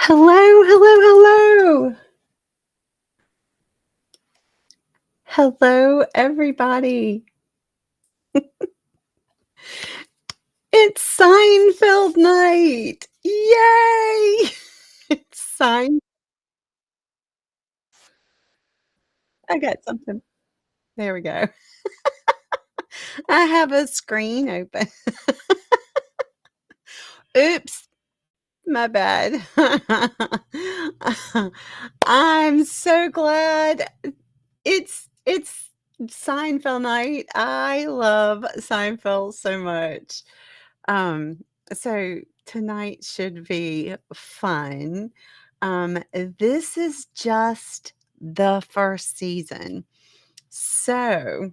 Hello, hello, hello. Hello, everybody. It's Seinfeld night. Yay! It's Sein I got something. There we go. I have a screen open. Oops, my bad. I'm so glad it's Seinfeld night. I love Seinfeld so much. Um, so tonight should be fun. This is just the first season. So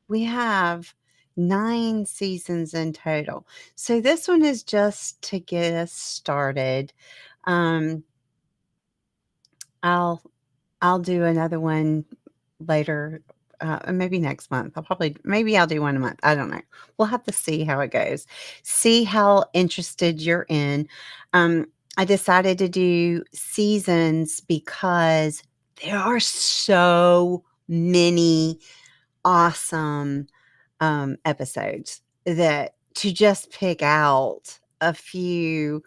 we have 9 seasons in total. So this one is just to get us started. Um, I'll I'll do another one later, maybe next month. Maybe I'll do one a month. I don't know. We'll have to see how it goes. See how interested you're in. I decided to do seasons because there are so many awesome episodes that to just pick out a few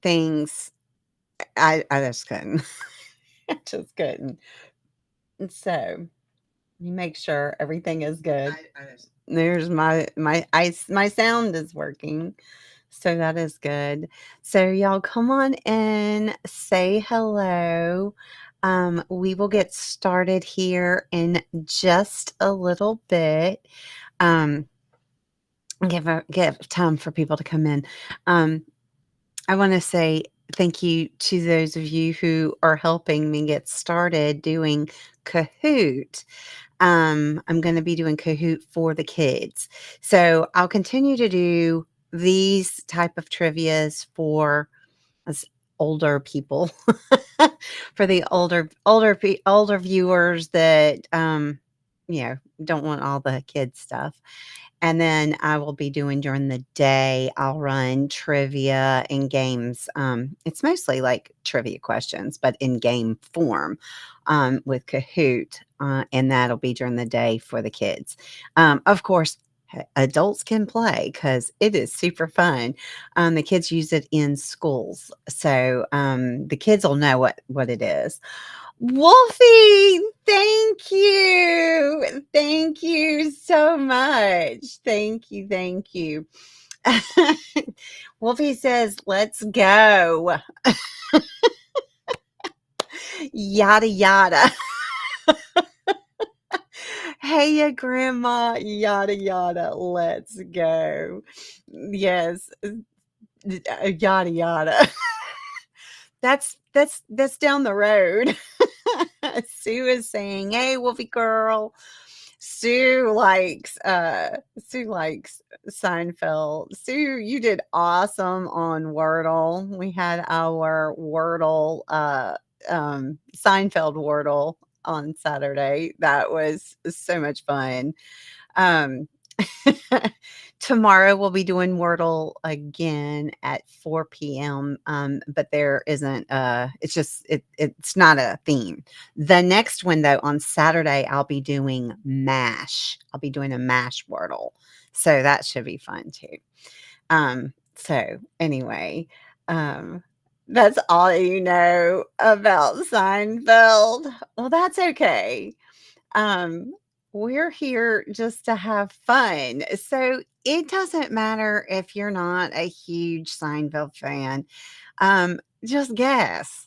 things, I just couldn't. I just couldn't. So you make sure everything is good. There's my sound is working, so that is good. So y'all come on in, say hello. We will get started here in just a little bit. Um, give time for people to come in. Um, I want to say thank you to those of you who are helping me get started doing Kahoot. I'm gonna be doing Kahoot for the kids. So I'll continue to do these type of trivias for us older people, for the older viewers that, don't want all the kid stuff. And then I will be doing during the day, I'll run trivia and games. It's mostly like trivia questions, but in game form with Kahoot. And that'll be during the day for the kids. Of course, adults can play because it is super fun. The kids use it in schools. So the kids will know what it is. Wolfie, thank you. Thank you so much. Thank you. Thank you. Wolfie says, let's go. Yada, yada. Hey, ya, grandma. Yada, yada. Let's go. Yes. Yada, yada. That's down the road. Sue is saying, "Hey, Wolfie girl." Sue likes Seinfeld. Sue, you did awesome on Wordle. We had our Wordle, Seinfeld Wordle on Saturday. That was so much fun. Um, tomorrow we'll be doing Wordle again at 4 p.m. But there isn't it's not a theme. The next one though, on Saturday, I'll be doing MASH. I'll be doing a MASH Wordle. So that should be fun too. So anyway, um, that's all you know about Seinfeld. Well, that's okay. Um, we're here just to have fun. So it doesn't matter if you're not a huge Seinfeld fan. Just guess.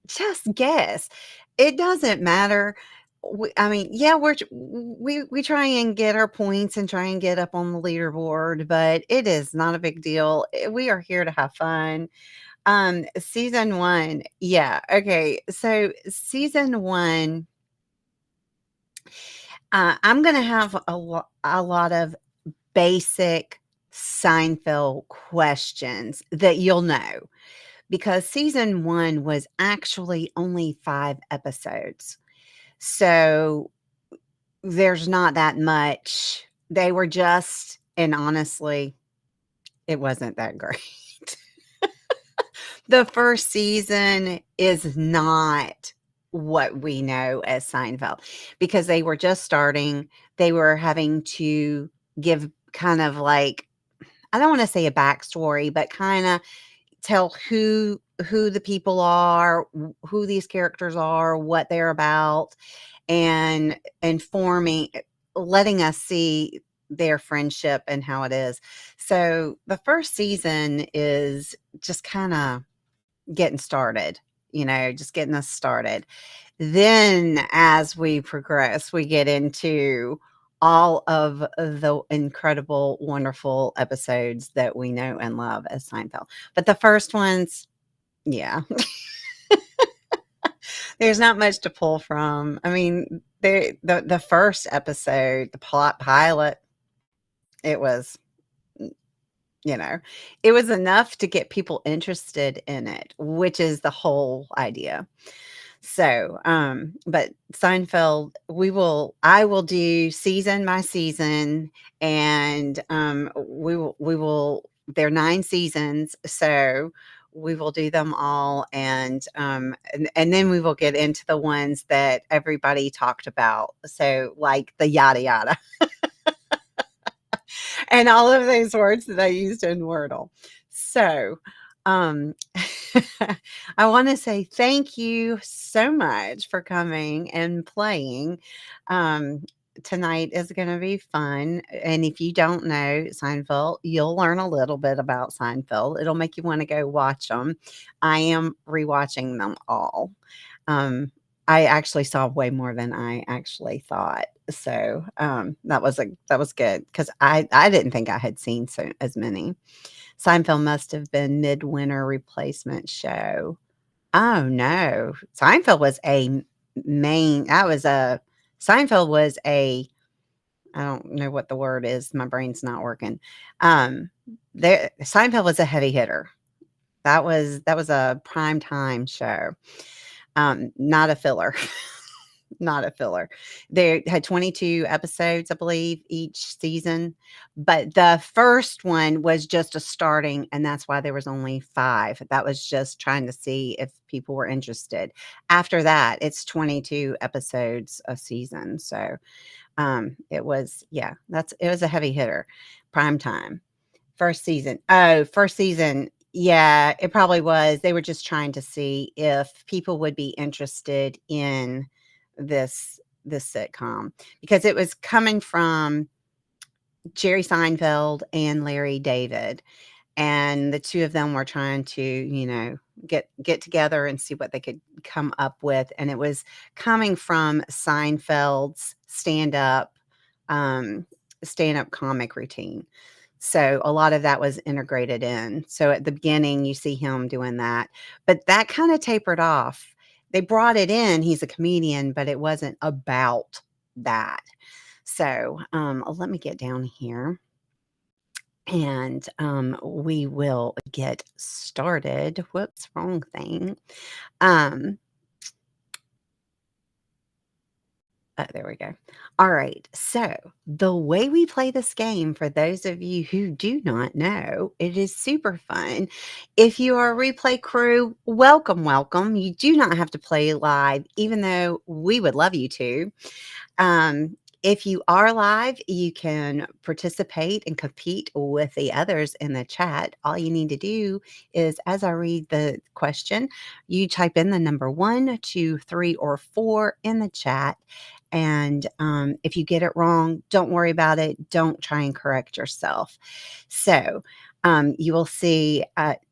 Just guess. It doesn't matter. I mean, yeah, we try and get our points and try and get up on the leaderboard, but it is not a big deal. We are here to have fun. Season 1. Yeah. Okay. So season 1, I'm gonna have a lot of basic Seinfeld questions that you'll know because season 1 was actually only 5 episodes. So there's not that much. They were just, and honestly, it wasn't that great. The first season is not what we know as Seinfeld because they were just starting. They were having to give kind of like, I don't want to say a backstory, but kind of tell who the people are, who these characters are, what they're about, and informing, letting us see their friendship and how it is. So the first season is just kind of getting started, just getting us started. Then as we progress, we get into all of the incredible, wonderful episodes that we know and love as Seinfeld. But the first ones, yeah, there's not much to pull from. I mean, the first episode, the plot pilot, it was, you know, it was enough to get people interested in it, which is the whole idea. So, but Seinfeld, I will do season by season, and they're 9 seasons, so we will do them all, and then we will get into the ones that everybody talked about. So, like the yada yada and all of those words that I used in Wordle. So, um, I want to say thank you so much for coming and playing. Um, Tonight is going to be fun. And if you don't know Seinfeld, you'll learn a little bit about Seinfeld. It'll make you want to go watch them. I am rewatching them all. Um, I actually saw way more than I actually thought. So that was good because I didn't think I had seen so as many. Seinfeld must have been midwinter replacement show. Oh, no. Seinfeld was a main that was a Seinfeld was a I don't know what the word is, my brain's not working. There Seinfeld was a heavy hitter. That was a prime time show, not a filler. Not a filler. They had 22 episodes, I believe, each season, but the first one was just a starting, and that's why there was only 5. That was just trying to see if people were interested. After that, it's 22 episodes a season, so, it was a heavy hitter. Prime time. First season, yeah, it probably was. They were just trying to see if people would be interested in this sitcom because it was coming from Jerry Seinfeld and Larry David, and the 2 of them were trying to, get together and see what they could come up with, and it was coming from Seinfeld's um, stand-up comic routine. So a lot of that was integrated in. So at the beginning, you see him doing that, but that kinda tapered off. They brought it in, he's a comedian, but it wasn't about that. So, let me get down here and, we will get started. Whoops, wrong thing. Um there we go. All right. So, the way we play this game, for those of you who do not know, it is super fun. If you are a replay crew, welcome, welcome. You do not have to play live, even though we would love you to. If you are live, you can participate and compete with the others in the chat. All you need to do is, as I read the question, you type in the number 1, 2, 3, or 4 in the chat. And if you get it wrong, don't worry about it. Don't try and correct yourself. So, you will see,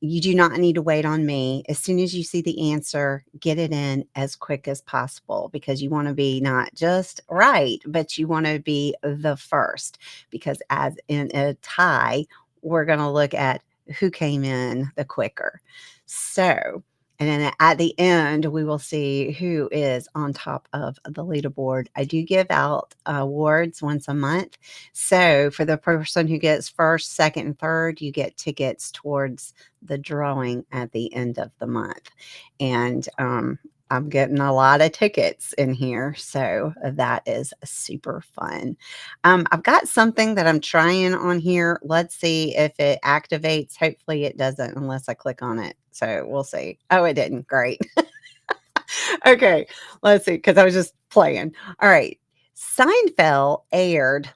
you do not need to wait on me. As soon as you see the answer, get it in as quick as possible because you want to be not just right, but you want to be the first. Because as in a tie, we're going to look at who came in the quicker. So, and then at the end, we will see who is on top of the leaderboard. I do give out awards once a month. So for the person who gets first, second, and third, you get tickets towards the drawing at the end of the month. And I'm getting a lot of tickets in here. So that is super fun. I've got something that I'm trying on here. Let's see if it activates. Hopefully it doesn't unless I click on it. so we'll see. Oh, it didn't. Great. Okay, let's see, because I was just playing. All right. Seinfeld aired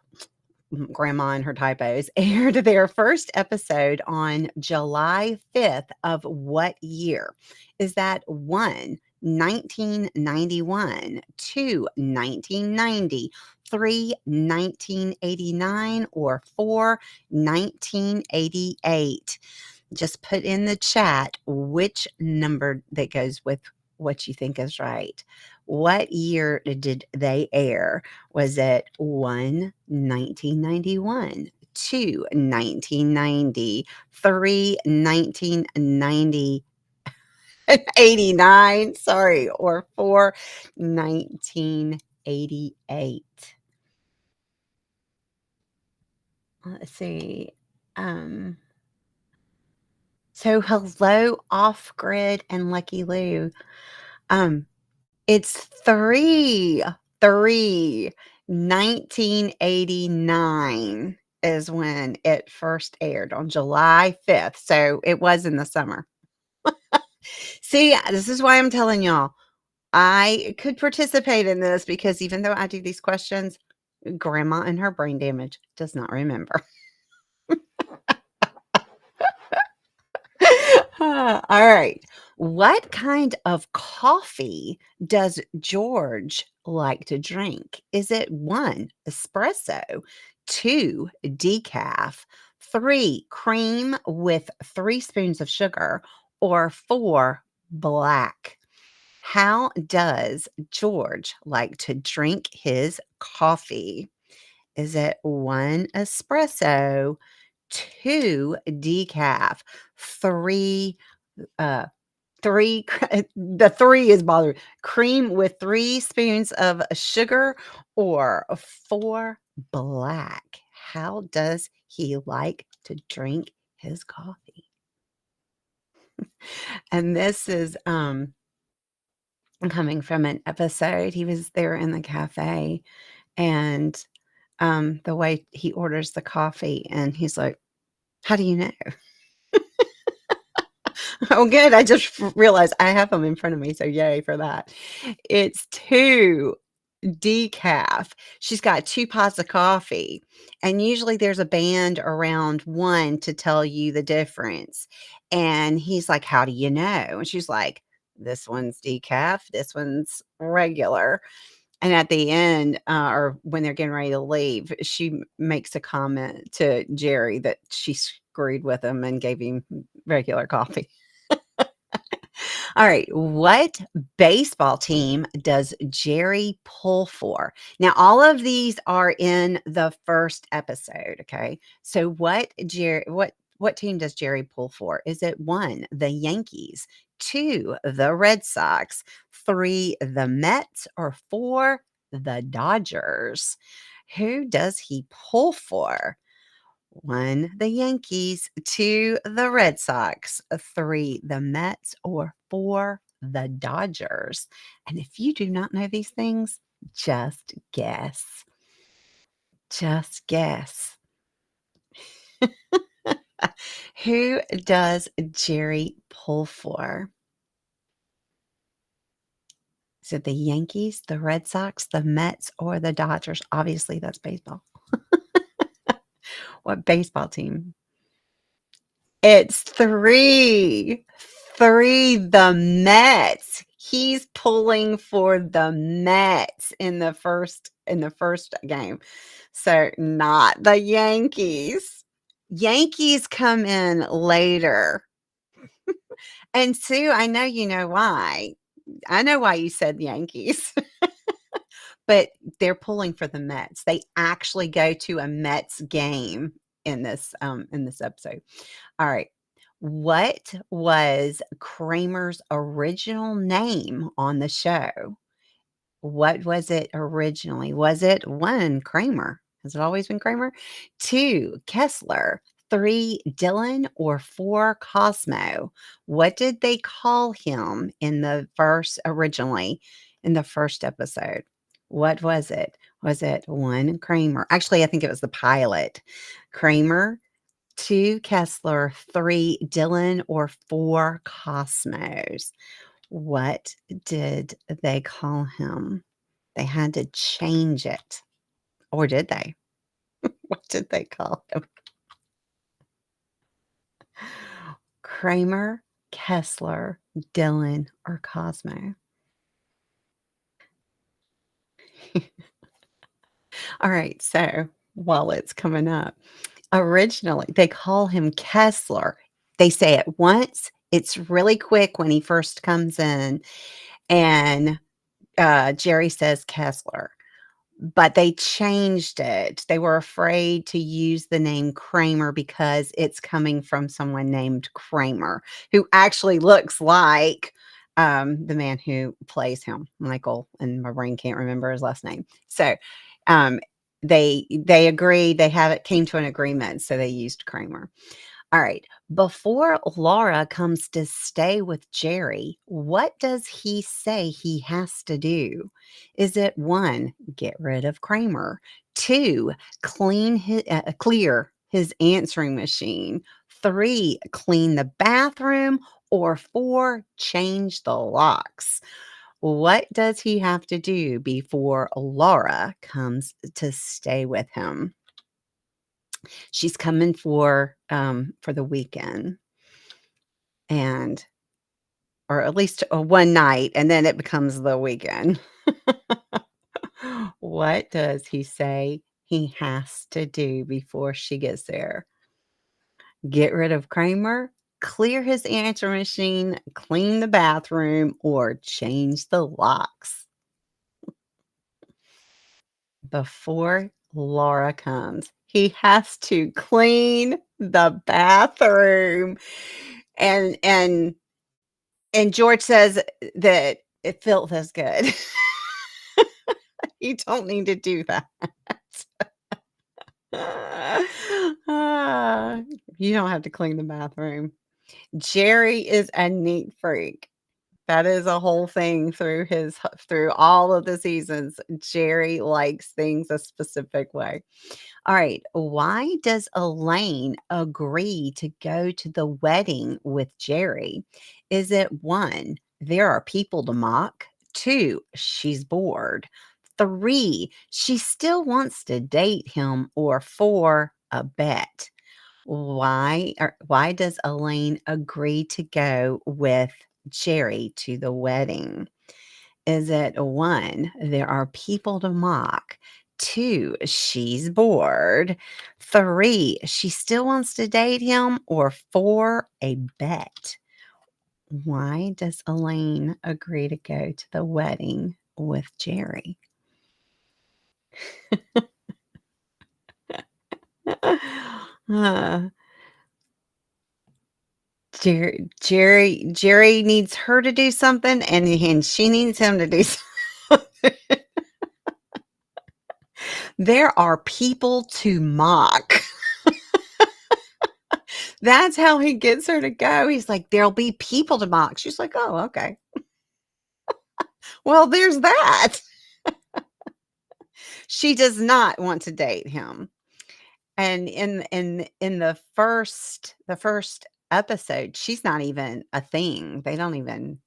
Grandma and her typos, aired their first episode on July 5th of what year? Is that 1, 1991, 2, 1990, 3, 1989, or 4, 1988? Just put in the chat which number that goes with what you think is right. What year did they air? Was it 1, 1991, 2, 1990, 3, 1990, 89, sorry, or 4, 1988? Let's see. Um, so hello, Off Grid and Lucky Lou. Um, it's 3, 1989 is when it first aired on July 5th, so it was in the summer. See, this is why I'm telling y'all, I could participate in this because even though I do these questions, grandma and her brain damage does not remember. All right. What kind of coffee does George like to drink? Is it 1, espresso, 2, decaf, 3, cream with 3 spoons of sugar, or 4, black? How does George like to drink his coffee? Is it 1, espresso, 2, decaf, 3, uh, 3 the 3 is bothering cream with 3 spoons of sugar, or 4, black? How does he like to drink his coffee? And this is, coming from an episode. He was there in the cafe, and, the way he orders the coffee, and he's like, "How do you know?" Oh, good. I just realized I have them in front of me, so yay for that. It's 2 decaf. She's got 2 pots of coffee, and usually there's a band around 1 to tell you the difference. And he's like, "How do you know?" And she's like, "This one's decaf, this one's regular." And at the end, or when they're getting ready to leave, she makes a comment to Jerry that she screwed with him and gave him regular coffee. All right. What baseball team does Jerry pull for? Now, all of these are in the first episode. Okay. So what team does Jerry pull for? Is it 1, the Yankees, 2, the Red Sox, 3, the Mets, or 4, the Dodgers? Who does he pull for? 1, the Yankees, 2, the Red Sox, 3, the Mets, or 4, the Dodgers. And if you do not know these things, just guess. Just guess. Who does Jerry pull for? Is it the Yankees, the Red Sox, the Mets, or the Dodgers? Obviously, that's baseball. What baseball team? It's 3. 3, the Mets. He's pulling for the Mets in the first game. So, not the Yankees. Yankees come in later. And Sue, I know you know why. I know why you said Yankees, but they're pulling for the Mets. They actually go to a Mets game in this episode. All right. What was Kramer's original name on the show? What was it originally? Was it 1, Kramer? Has it always been Kramer? 2, Kessler. 3, Dylan, or 4, Cosmo? What did they call him originally in the first episode? What was it? Was it 1, Kramer? Actually, I think it was the pilot. Kramer, 2 Kessler, 3 Dylan, or 4 Cosmos. What did they call him? They had to change it. Or did they? What did they call him? Kramer, Kessler, Dylan, or Cosmo? All right, so while it's coming up, originally, they call him Kessler. They say it once. It's really quick when he first comes in, and, Jerry says Kessler. But they changed it. They were afraid to use the name Kramer because it's coming from someone named Kramer, who actually looks like, the man who plays him, Michael, and my brain can't remember his last name. So, um, they agreed, they have it came to an agreement, so they used Kramer. All right. Before Laura comes to stay with Jerry, what does he say he has to do? Is it one, get rid of Kramer? Two, clear his answering machine? Three, clean the bathroom? Or four, change the locks? What does he have to do before Laura comes to stay with him? She's coming for the weekend, and or at least, one night, and then it becomes the weekend. What does he say he has to do before she gets there? Get rid of Kramer, clear his answer machine, clean the bathroom, or change the locks before Laura comes. He has to clean the bathroom, and And George says that it felt as good. You don't need to do that. Ah, you don't have to clean the bathroom. Jerry is a neat freak. That is a whole thing through all of the seasons. Jerry likes things a specific way. All right. Why does Elaine agree to go to the wedding with Jerry? Is it one, there are people to mock? Two, she's bored. Three, she still wants to date him. Or four, a bet. Why does Elaine agree to go with Jerry to the wedding? Is it one, there are people to mock? Two, she's bored. Three, she still wants to date him. Or four, a bet. Why does Elaine agree to go to the wedding with Jerry? Uh, Jerry needs her to do something, and she needs him to do something. There are people to mock. That's how he gets her to go. He's like, "There'll be people to mock." She's like, "Oh, okay. Well, there's that." She does not want to date him. And in the first episode, she's not even a thing. They don't even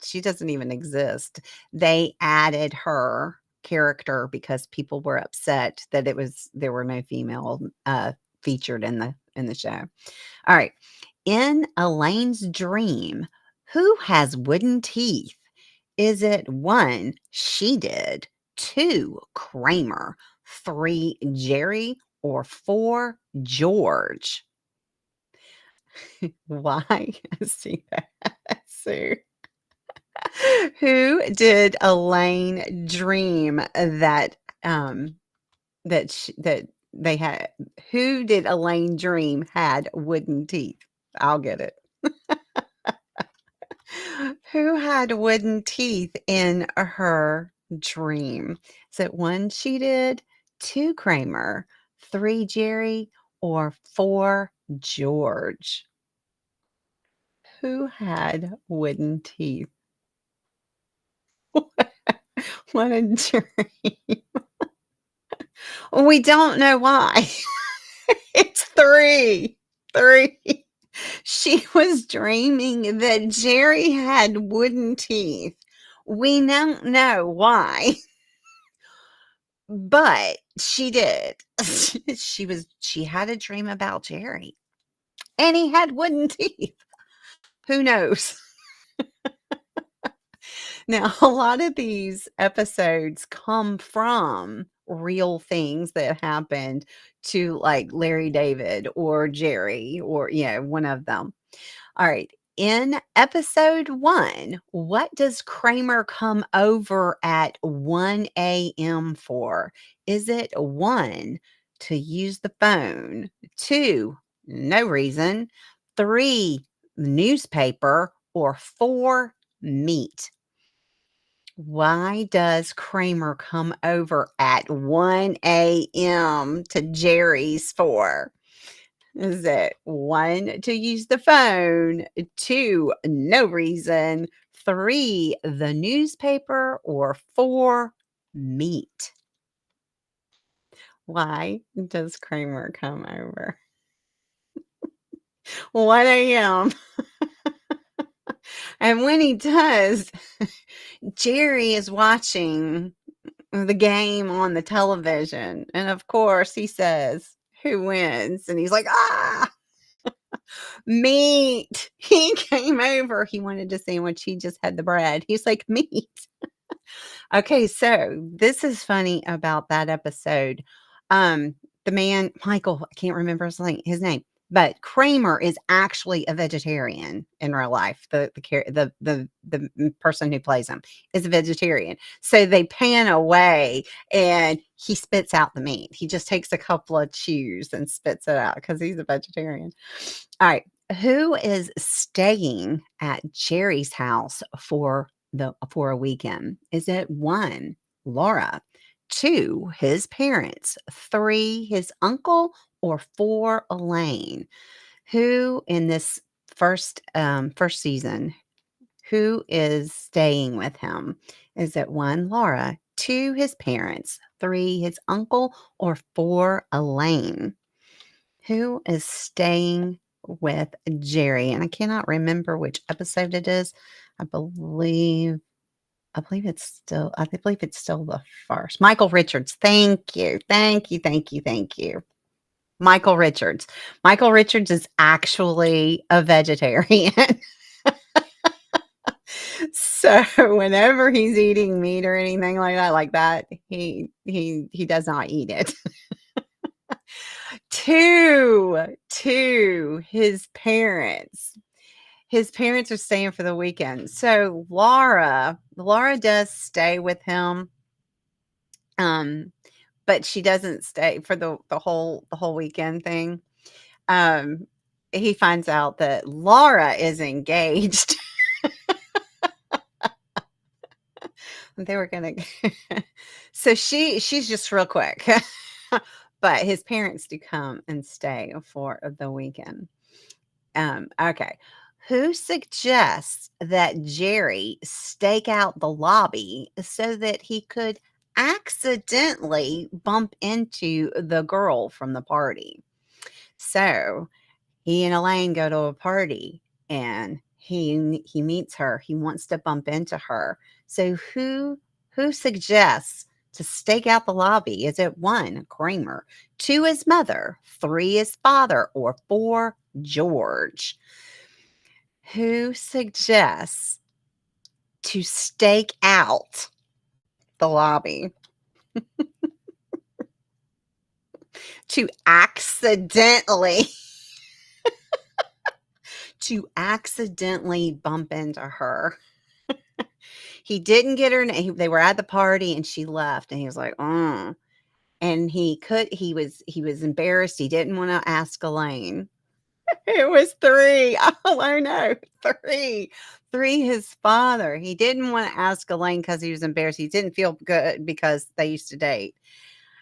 she doesn't even exist. They added her character because people were upset that there were no female featured in the show. All right. In Elaine's dream, who has wooden teeth? Is it one, she did, two, Kramer, three, Jerry, or four, George? Why? See that, Sue? Who did Elaine dream that they had? Who did Elaine dream had wooden teeth? I'll get it. Who had wooden teeth in her dream? Is it one she did, two Kramer, three Jerry, or four George? Who had wooden teeth? What a dream. We don't know why. It's three. 3. She was dreaming that Jerry had wooden teeth. We don't know why, but she did. She had a dream about Jerry, and he had wooden teeth. Who knows? Now, a lot of these episodes come from real things that happened to, like, Larry David or Jerry or, one of them. All right. In episode 1, what does Kramer come over at 1 a.m. for? Is it 1, to use the phone, 2, no reason, 3, newspaper, or 4, meat? Why does Kramer come over at 1 a.m. to Jerry's for? Is it 1, to use the phone, 2, no reason, 3, the newspaper, or 4, meat? Why does Kramer come over? 1 a.m. And when he does, Jerry is watching the game on the television. And of course, he says, "Who wins?" And he's like, "Ah, meat." He came over. He wanted a sandwich. He just had the bread. He's like, "Meat." Okay, so this is funny about that episode. The man, Michael, I can't remember his name, but Kramer is actually a vegetarian in real life. The person who plays him is a vegetarian. So they pan away and he spits out the meat. He just takes a couple of chews and spits it out because he's a vegetarian. All right. Who is staying at Jerry's house for a weekend? Is it 1, Laura, 2, his parents, 3, his uncle, or 4, Elaine? Who in this first season, who is staying with him? Is it 1, Laura, 2, his parents, 3, his uncle, or 4, Elaine? Who is staying with Jerry? And I cannot remember which episode it is. I believe it's still the first. Michael Richards. Thank you. Thank you. Thank you. Thank you. Michael Richards. Michael Richards is actually a vegetarian. So whenever he's eating meat or anything like that, he does not eat it. 2, his parents. His parents are staying for the weekend. So Laura does stay with him, but she doesn't stay for the whole weekend thing. Um, he finds out that Laura is engaged. They were gonna so she's just real quick. But his parents do come and stay for the weekend. Okay. Who suggests that Jerry stake out the lobby so that he could accidentally bump into the girl from the party? So he and Elaine go to a party and he meets her. He wants to bump into her. So who suggests to stake out the lobby? Is it 1, Kramer, 2, his mother, 3, his father, or 4, George? Who suggests to stake out the lobby? To accidentally bump into her. He didn't get her name. They were at the party and she left and he was like, "Oh." And he was embarrassed. He didn't want to ask Elaine. It was 3. Oh, I know. 3. 3, his father. He didn't want to ask Elaine because he was embarrassed. He didn't feel good because they used to date.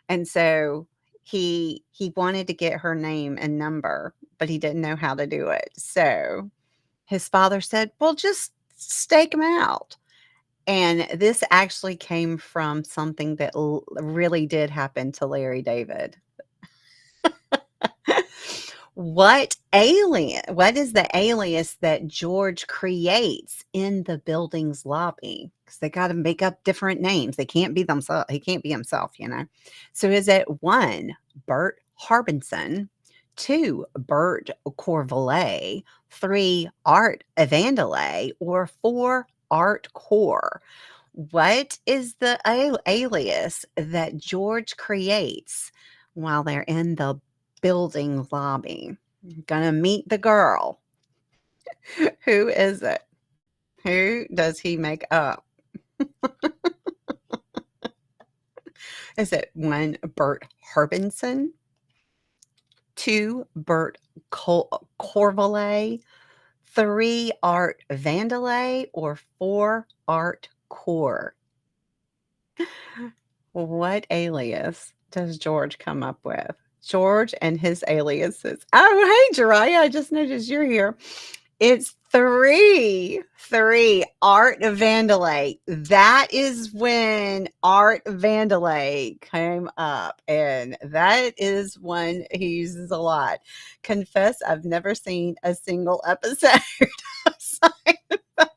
And so he wanted to get her name and number, but he didn't know how to do it. So his father said, "Well, just stake him out." And this actually came from something that really did happen to Larry David. What is the alias that George creates in the building's lobby? Because they gotta make up different names. They can't be themselves. He can't be himself, you know? So is it 1, Bert Harbinson, 2, Bert Corvalet, 3, Art Evandelay, or 4, Art Core? What is the alias that George creates while they're in the building lobby? Gonna meet the girl. Who is it? Who does he make up? Is it 1, Bert Harbinson, 2, Bert Corvalet, 3, Art Vandelay, or 4, Art Core? What alias does George come up with? George and his aliases. Oh, hey, Jariah, I just noticed you're here. It's 3, Art Vandelay. That is when Art Vandelay came up, and that is one he uses a lot. Confess, I've never seen a single episode of Seinfeld.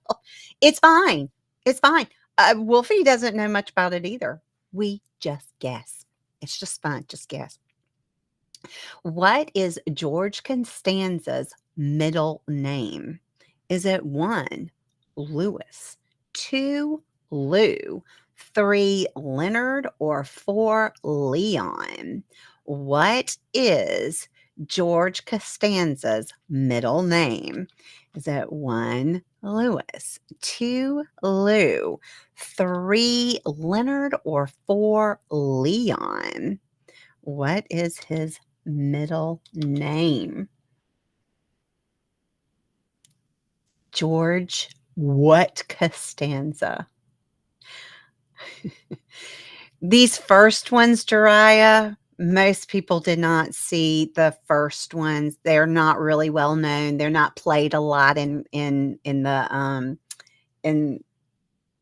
It's fine. It's fine. Wolfie doesn't know much about it either. We just guess. It's just fun. Just guess. What is George Costanza's middle name? Is it 1, Louis, 2, Lou, 3, Leonard, or 4, Leon? What is George Costanza's middle name? Is it 1, Louis, 2, Lou, 3, Leonard, or 4, Leon? What is his middle name? George what Costanza? These first ones, Jariah, most people did not see the first ones. They're not really well known. They're not played a lot in the in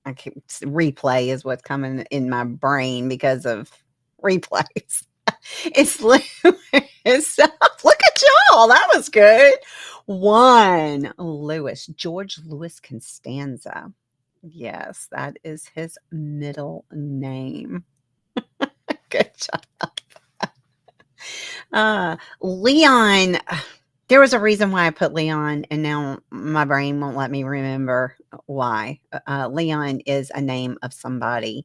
I can't, replay is what's coming in my brain because of replays. It's Lewis. Look at y'all. That was good. 1, Lewis. George Louis Costanza. Yes, that is his middle name. Good job. Leon. There was a reason why I put Leon, and now my brain won't let me remember why. Leon is a name of somebody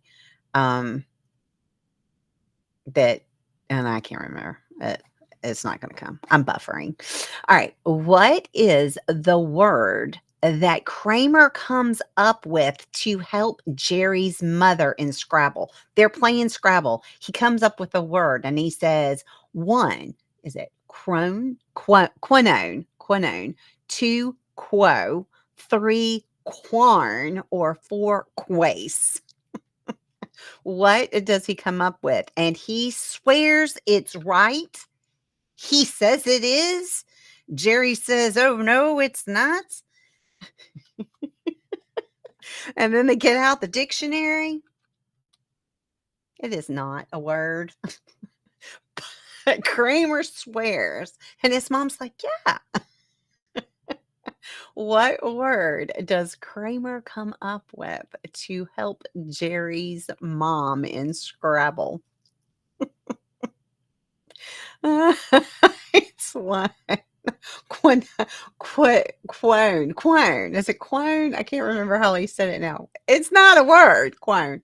that, and I can't remember. It's not going to come. I'm buffering. All right. What is the word that Kramer comes up with to help Jerry's mother in Scrabble? They're playing Scrabble. He comes up with a word and he says, 1, is it quinone, 2, quo, 3, quarn, or 4, quace? What does he come up with? And he swears it's right. He says it is. Jerry says, oh, no, it's not. And then they get out the dictionary. It is not a word. But Kramer swears. And his mom's like, yeah. What word does Kramer come up with to help Jerry's mom in Scrabble? It's 1. Quone. Is it quone? I can't remember how he said it now. It's not a word, quone.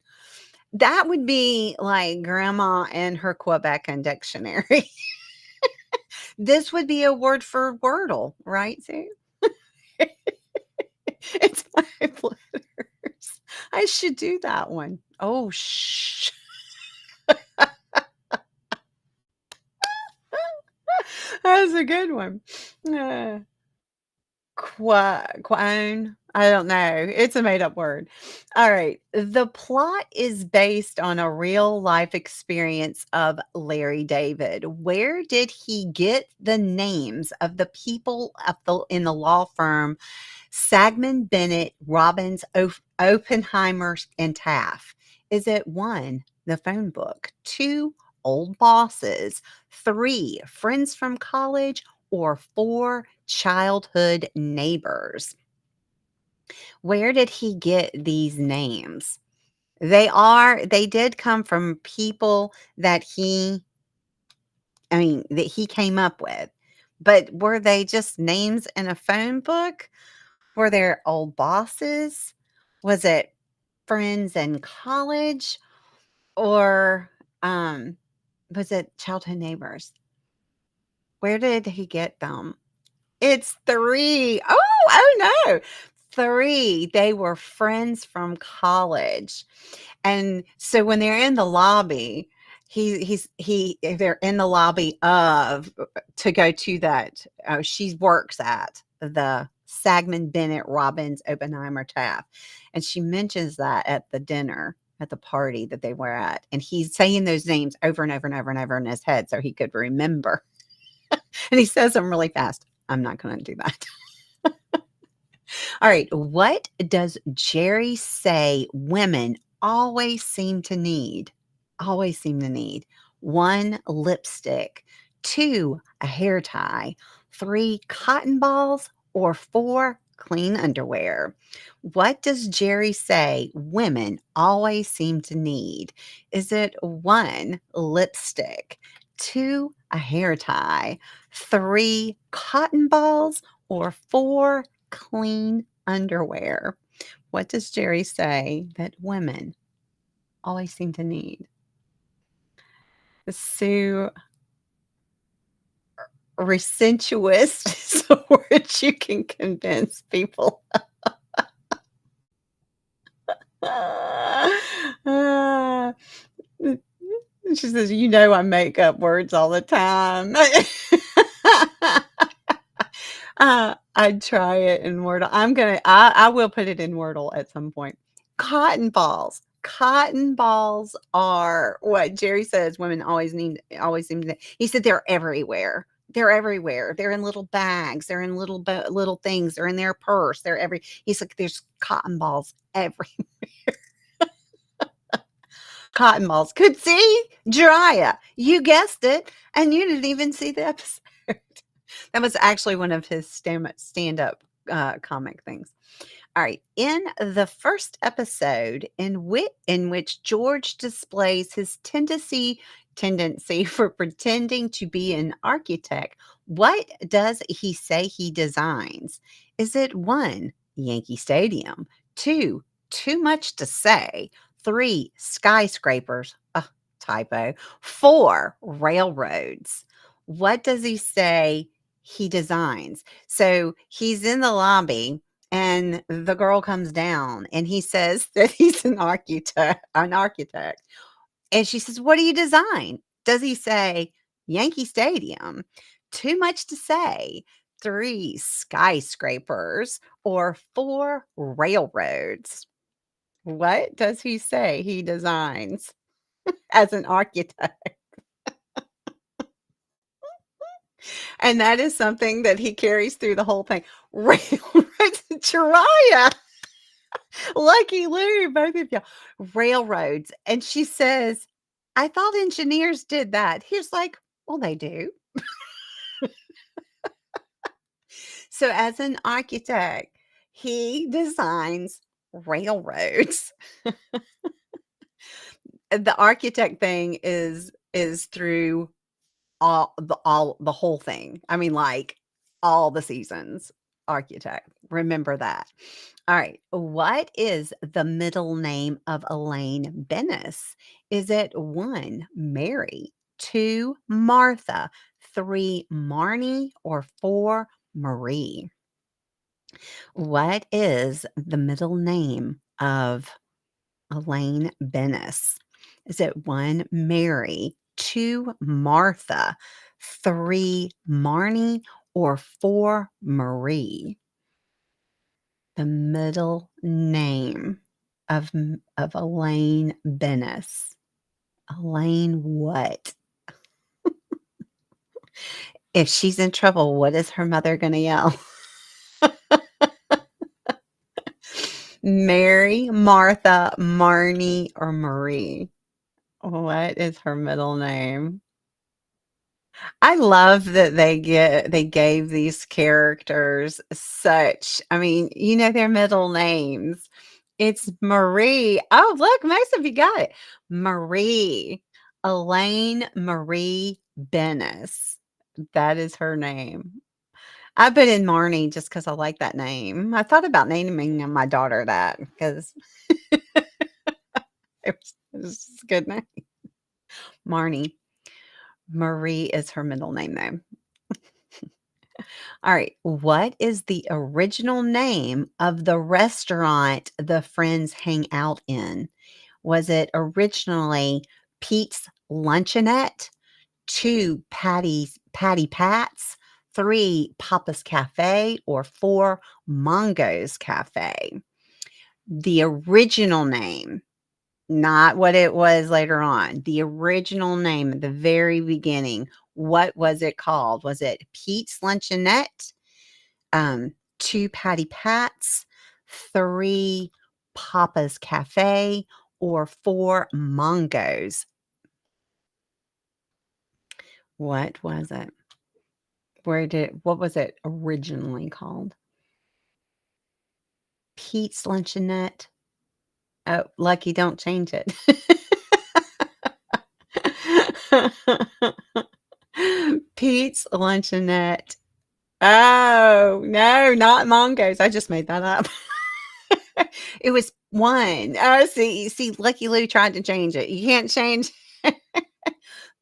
That would be like grandma and her Quebecan dictionary. This would be a word for Wordle, right, Sue? It's 5 letters. I should do that one. Oh, shh. That's a good one. Quone. I don't know. It's a made up word. All right. The plot is based on a real life experience of Larry David. Where did he get the names of the people in the law firm Sagman, Bennett, Robbins, Oppenheimer, and Taft? Is it 1, the phone book, 2, old bosses, 3, friends from college, or 4 childhood neighbors? Where did he get these names? They did come from people that that he came up with. But were they just names in a phone book? Were there old bosses? Was it friends in college? Or, was it childhood neighbors? Where did he get them? It's 3. Oh, no. 3. They were friends from college. And so when they're in the lobby, they're in the lobby of to go to that, she works at the Sagman Bennett Robbins Oppenheimer Taft, and she mentions that at the dinner, at the party that they were at, and he's saying those names over and over and over and over in his head so he could remember, and he says them really fast. I'm not gonna do that. All right, what does Jerry say women always seem to need? Always seem to need. 1, lipstick, 2, a hair tie, 3, cotton balls, or 4, clean underwear. What does Jerry say women always seem to need? Is it 1, lipstick, 2, a hair tie, 3, cotton balls, or 4, clean underwear? What does Jerry say that women always seem to need? So resentious is a word you can convince people. Ah, she says, "You know I make up words all the time." I'd try it in Wordle. I will put it in Wordle at some point. Cotton balls. Cotton balls are what Jerry says women always seem to he said they're everywhere. They're everywhere. They're in little bags. They're in little things. They're in their purse. He's like, there's cotton balls every cotton balls. Could see Jiraiya. You guessed it, and you didn't even see the episode. That was actually one of his stand-up comic things. All right. In the first episode, in which George displays his tendency for pretending to be an architect, what does he say he designs? Is it 1, Yankee Stadium, 2, too much to say, 3, skyscrapers, typo, 4, railroads? What does he say he designs? So he's in the lobby and the girl comes down and he says that he's an architect. And she says, "What do you design?" Does he say Yankee Stadium, too much to say, 3, skyscrapers, or 4, railroads? What does he say he designs as an architect? And that is something that he carries through the whole thing. Railroads, Jiraiya. Lucky Lou, both of y'all. Railroads. And she says, "I thought engineers did that." He's like, "Well, they do." So as an architect, he designs railroads. The architect thing is through all the whole thing. I mean, like, all the seasons. Architect. Remember that. All right. What is the middle name of Elaine Bennis? Is it 1, Mary, 2, Martha, 3, Marnie, or 4, Marie? What is the middle name of Elaine Bennis? Is it 1, Mary, 2, Martha, 3, Marnie, or 4, Marie? The middle name of Elaine Bennis. Elaine what? If she's in trouble, what is her mother gonna yell? Mary, Martha, Marnie, or Marie? What is her middle name? I love that they gave these characters such I mean, their middle names. It's Marie. Oh, look, most of you got it. Marie. Elaine Marie Bennis. That is her name. I put in Marnie just because I like that name. I thought about naming my daughter that because it was a good name. Marnie. Marie is her middle name, though. All right. What is the original name of the restaurant the friends hang out in? Was it originally Pete's Luncheonette, 2 Patty Pat's, 3 Papa's Cafe, or 4 Mongo's Cafe? The original name, not what it was later on. The original name at the very beginning. What was it called? Was it Pete's Luncheonette? 2 Patty Pat's, 3 Papa's Cafe, or 4 Mongo's? What was it? What was it originally called? Pete's Luncheonette? Oh, lucky don't change it. Pete's Luncheonette. Oh, no, not Mongo's. I just made that up. It was 1. Oh, see, Lucky Lou tried to change it. You can't change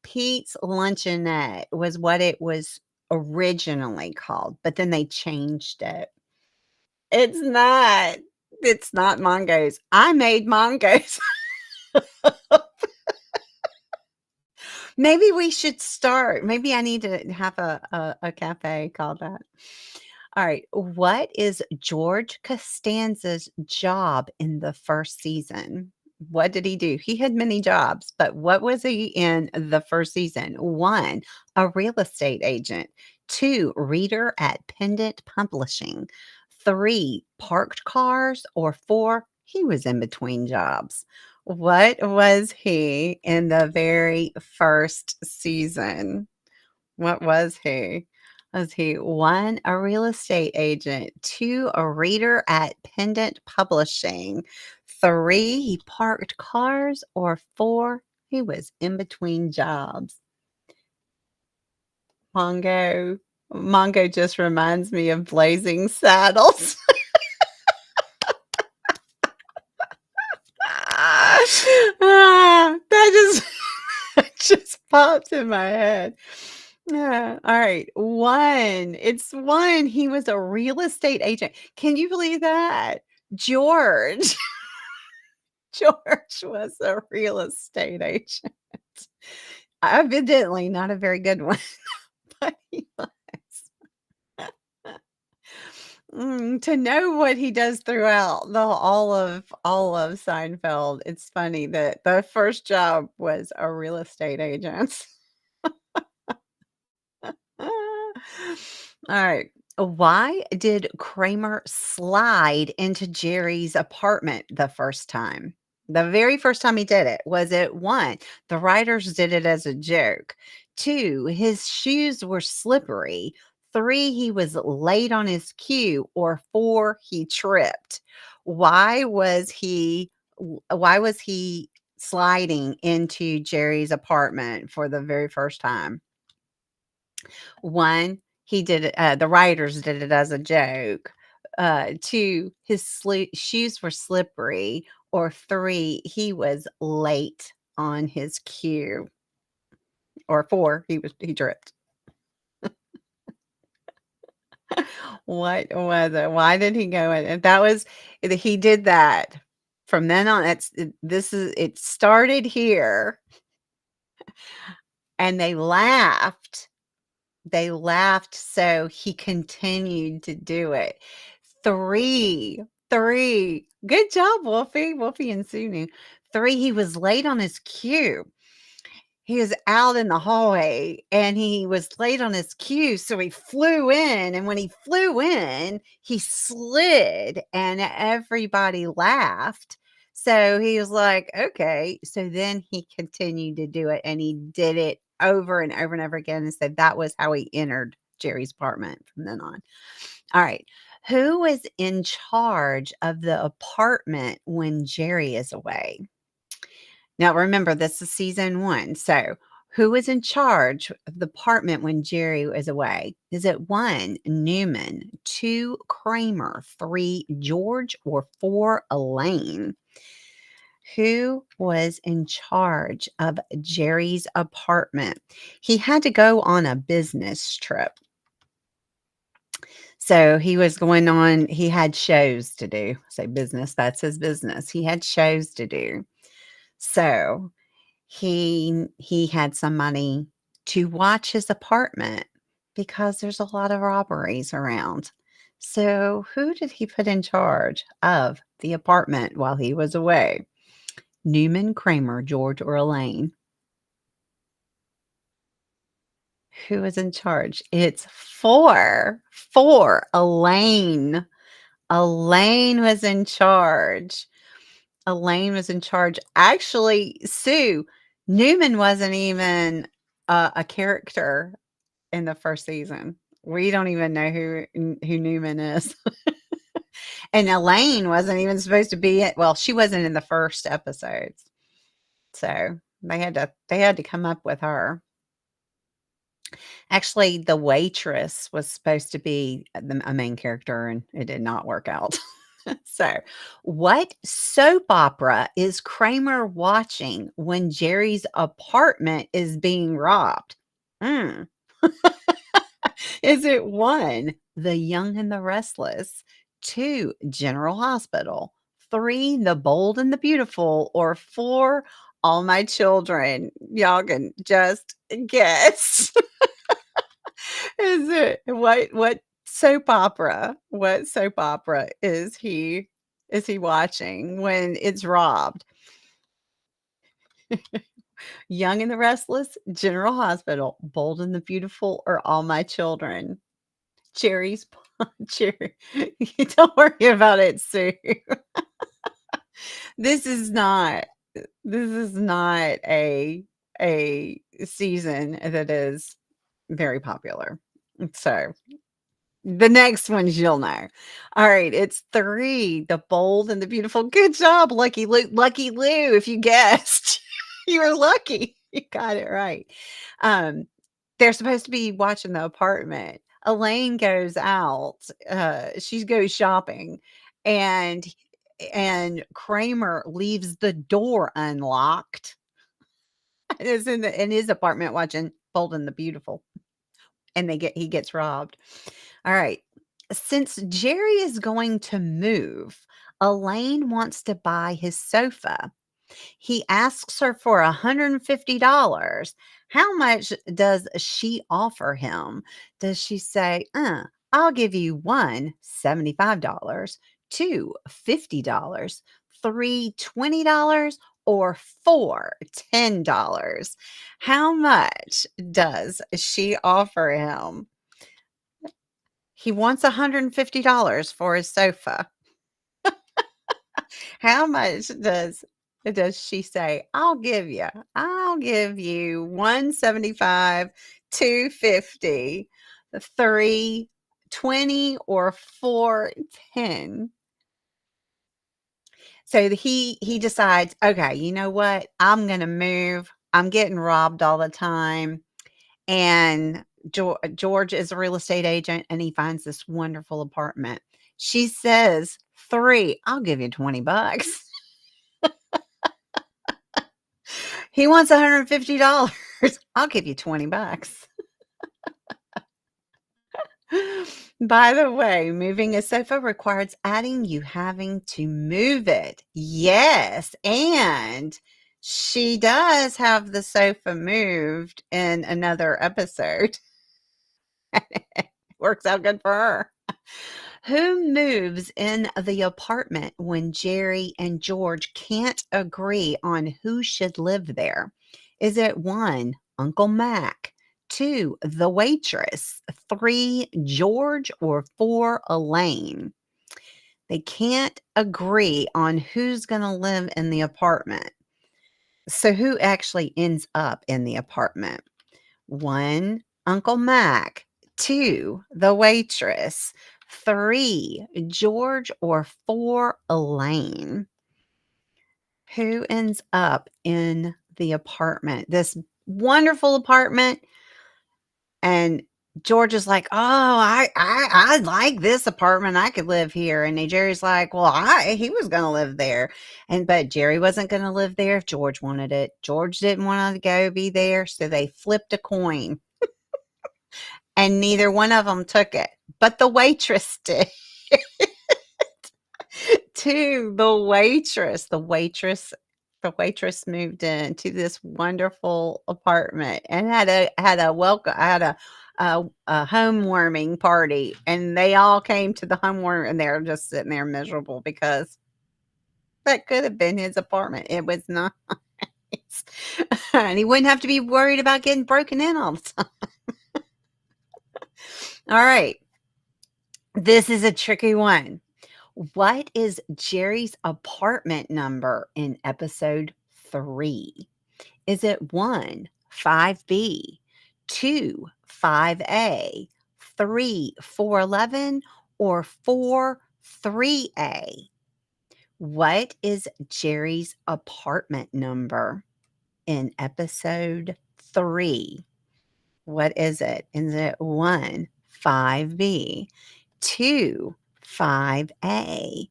Pete's Luncheonette was what it was originally called, but then they changed it. It's not. It's not Mongo's. I made Mongo's. Maybe we should start. Maybe I need to have a cafe called that. All right. What is George Costanza's job in the first season? What did he do? He had many jobs, but what was he in the first season? 1, a real estate agent. 2, reader at Pendant Publishing. 3, parked cars. Or 4, he was in between jobs. What was he in the very first season? What was he? Was he 1, a real estate agent, 2, a reader at Pendant Publishing, 3, he parked cars, or 4, he was in between jobs? Mongo. Mongo just reminds me of Blazing Saddles. That just that just popped in my head. Yeah, alright, 1. It's 1. He was a real estate agent. Can you believe that? George. George was a real estate agent. Evidently not a very good one, but he was. To know what he does throughout all of Seinfeld, it's funny that the first job was a real estate agent. Alright. Why did Kramer slide into Jerry's apartment the first time? The very first time he did it, was it 1, the writers did it as a joke? 2, his shoes were slippery. 3, he was late on his cue. Or 4, he tripped? Why was he sliding into Jerry's apartment for the very first time? 1, he did it the writers did it as a joke. 2, his shoes were slippery. Or 3, he was late on his cue. Or 4, he tripped. What was it? Why did he go in? And that was he did that. From then on, it started here, and they laughed. They laughed, so he continued to do it. 3, 3. Good job, Wolfie. Wolfie and Sunu. 3, he was late on his cue. He was out in the hallway, and he was late on his cue, so he flew in, and when he flew in, he slid, and everybody laughed. So he was like, "Okay." So then he continued to do it, and he did it over and over and over again and said that was how he entered Jerry's apartment from then on. All right. Who was in charge of the apartment when Jerry is away? Now, remember, this is season 1. So, who is in charge of the apartment when Jerry is away? Is it 1, Newman, 2, Kramer, 3, George, or 4, Elaine? Who was in charge of Jerry's apartment? He had to go on a business trip. So he was going on, he had shows to do. Say business, that's his business. He had shows to do. So he had some money to watch his apartment because there's a lot of robberies around. So who did he put in charge of the apartment while he was away? Newman, Kramer, George, or Elaine? Who is in charge? It's 4. 4. Elaine. Elaine was in charge. Elaine was in charge. Actually, Sue, Newman wasn't even a character in the first season. We don't even know who Newman is. And Elaine wasn't even supposed to be it. Well, she wasn't in the first episodes. So they had to come up with her. Actually, the waitress was supposed to be a main character, and it did not work out. So, what soap opera is Kramer watching when Jerry's apartment is being robbed? Mm. Is it 1, The Young and the Restless, 2, General Hospital, 3, The Bold and the Beautiful, or 4, All My Children? Y'all can just guess. Is it what soap opera is he watching when it's robbed? Young and the Restless, General Hospital, Bold and the Beautiful, or All My Children? Cherry's Cherry. Don't worry about it, Sue. This is not this is not a season that is very popular. So the next ones you'll know. All right, it's 3, The Bold and the Beautiful. Good job, Lucky Lou, if you guessed. You were lucky. You got it right. Um, they're supposed to be watching the apartment. Elaine goes out, she goes shopping, and Kramer leaves the door unlocked and is in his apartment watching Bold and the Beautiful, and he gets robbed. All right. Since Jerry is going to move, Elaine wants to buy his sofa. He asks her for $150. How much does she offer him? Does she say, I'll give you 1, $75, 2, $50, 3, $20, or 4, $10? How much does she offer him? He wants $150 for his sofa. How much does she say, I'll give you 175, 250, 3, 20, or 4, 10? So he decides, okay, you know what? I'm gonna move. I'm getting robbed all the time. And George is a real estate agent, and he finds this wonderful apartment. She says, 3, I'll give you $20. He wants $150. I'll give you $20. By the way, moving a sofa requires adding you having to move it. Yes, and she does have the sofa moved in another episode. Works out good for her. Who moves in the apartment when Jerry and George can't agree on who should live there? Is it 1, Uncle Mac, 2, the waitress, 3, George, or 4, Elaine? They can't agree on who's going to live in the apartment. So who actually ends up in the apartment? 1, Uncle Mac. 2, the waitress. 3, George, or 4, Elaine. Who ends up in the apartment? This wonderful apartment, and George is like, "Oh, I like this apartment. I could live here." And Jerry's like, "Well, he was gonna live there." But Jerry wasn't gonna live there if George wanted it. George didn't wanna go be there, so they flipped a coin, and neither one of them took it, but the waitress did. To the waitress. The waitress moved into this wonderful apartment and had a home warming party, and they all came to the home warming, and they're just sitting there miserable because that could have been his apartment. It was not. And he wouldn't have to be worried about getting broken in all the time. All right. This is a tricky one. What is Jerry's apartment number in episode 3? Is it 1, 5B, 2, 5A, 3, 411, or 4, 3A? What is Jerry's apartment number in episode 3? What is it? Is it 1, 5B, 2, 5A,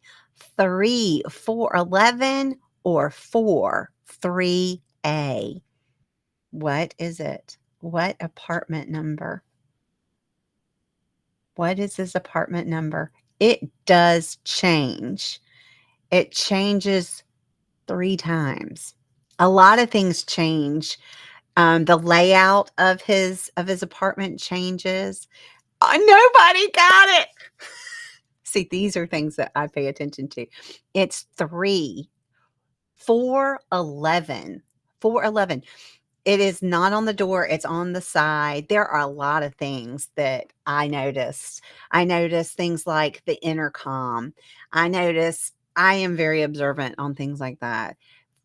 3, 411, or 4, 3A? What is it? What apartment number? What is his apartment number? It does change. It changes 3 times. A lot of things change. The layout of his apartment changes. Nobody got it. See, these are things that I pay attention to. It's 3, 411. 411. It is not on the door, it's on the side. There are a lot of things that I noticed. I noticed things like the intercom. I am very observant on things like that.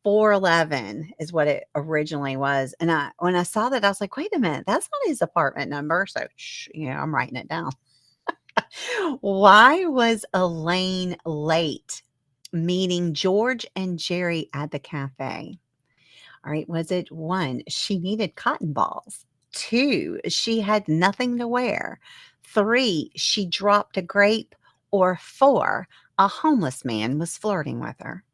411 is what it originally was, and when I saw that, I was like, "Wait a minute, that's not his apartment number." So, I'm writing it down. Why was Elaine late meeting George and Jerry at the cafe? All right, was it 1, she needed cotton balls? 2, she had nothing to wear? 3, she dropped a grape? Or 4, a homeless man was flirting with her?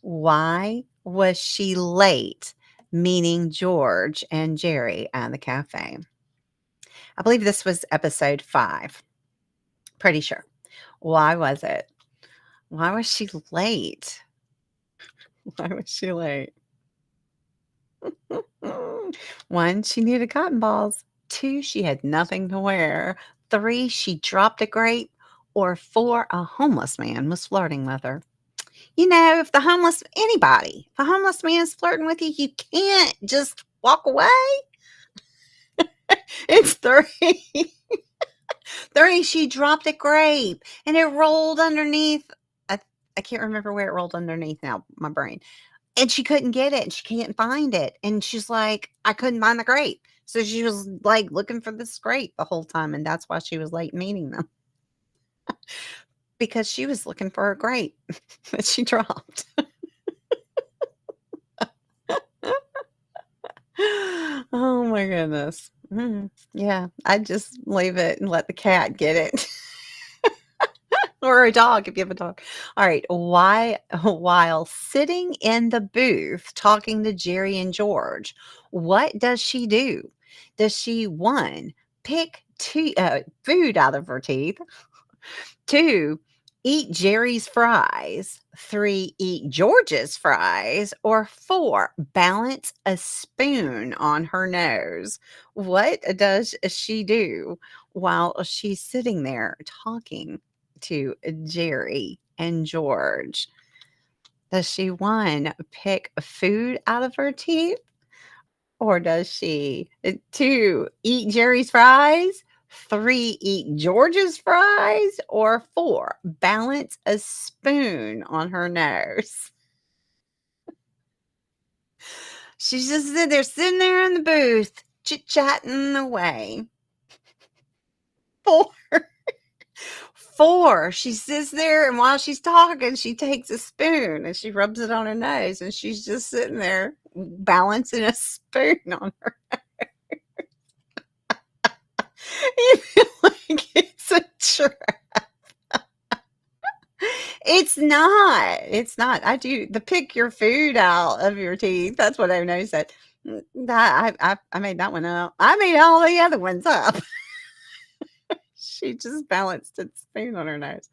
Why was she late meeting George and Jerry at the cafe? I believe this was episode 5. Pretty sure. Why was it? Why was she late? Why was she late? 1, she needed cotton balls. 2, she had nothing to wear. 3, she dropped a grape. Or 4, a homeless man was flirting with her. If if a homeless man is flirting with you, you can't just walk away. It's 3. 3, she dropped a grape and it rolled underneath. I can't remember where it rolled underneath now, my brain. And she couldn't get it, and she can't find it, and she's like, "I couldn't find the grape." So she was, like, looking for this grape the whole time, and that's why she was late meeting them, because she was looking for a grape that she dropped. Oh my goodness. Yeah, I'd just leave it and let the cat get it. Or a dog if you have a dog. All right. While sitting in the booth talking to Jerry and George, what does she do? Does she, 1, pick food out of her teeth? 2, eat Jerry's fries? 3, eat George's fries? Or 4, balance a spoon on her nose? What does she do while she's sitting there talking to Jerry and George? Does she, 1, pick food out of her teeth? Or does she, 2, eat Jerry's fries? 3, eat George's fries? Or 4, balance a spoon on her nose? She's just sitting there in the booth chit-chatting away. 4. 4. She sits there, and while she's talking, she takes a spoon and she rubs it on her nose, and she's just sitting there balancing a spoon on her. You feel like it's a trap. It's not. It's not. I do the pick your food out of your teeth. That's what I noticed that. That I made that one up. I made all the other ones up. She just balanced a spoon on her nose.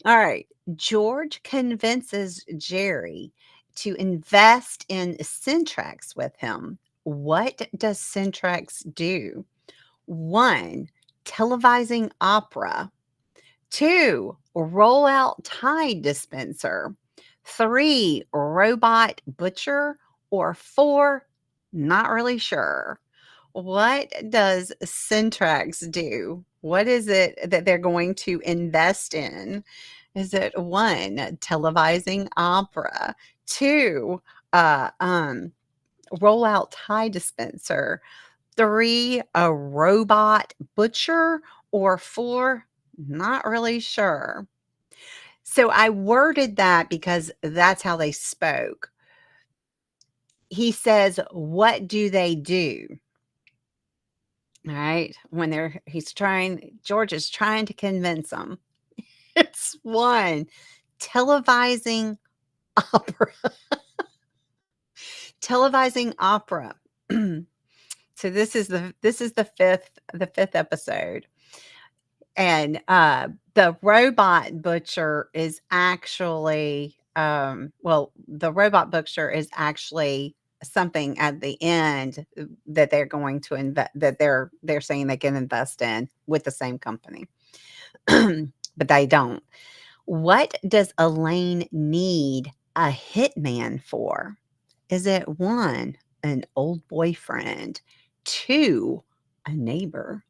All right. George convinces Jerry to invest in Centrex with him. What does Centrex do? 1, televising opera. 2, roll-out Tide dispenser. 3, robot butcher. Or 4, not really sure. What does Centrex do? What is it that they're going to invest in? Is it 1, televising opera? 2, uh, um, roll-out Tide dispenser? 3, a robot butcher? Or 4, not really sure. So I worded that because that's how they spoke. He says, "What do they do?" All right. When George is trying to convince them. It's 1, televising opera. Televising opera. So this is the fifth episode. And the robot butcher is actually the robot butcher is actually something at the end that they're going to invest that they're saying they can invest in with the same company. But they don't. What does Elaine need a hitman for? Is it 1, an old boyfriend? 2, a neighbor?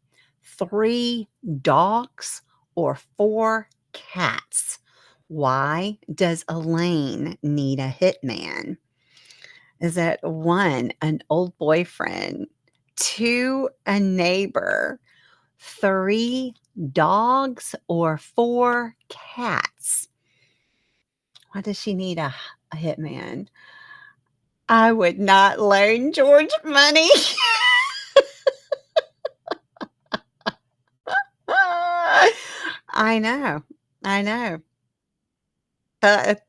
3, dogs? Or 4, cats? Why does Elaine need a hitman? Is it 1, an old boyfriend? 2, a neighbor? 3, dogs? Or 4, cats? Why does she need a hitman? I would not loan George money. I know. I know. But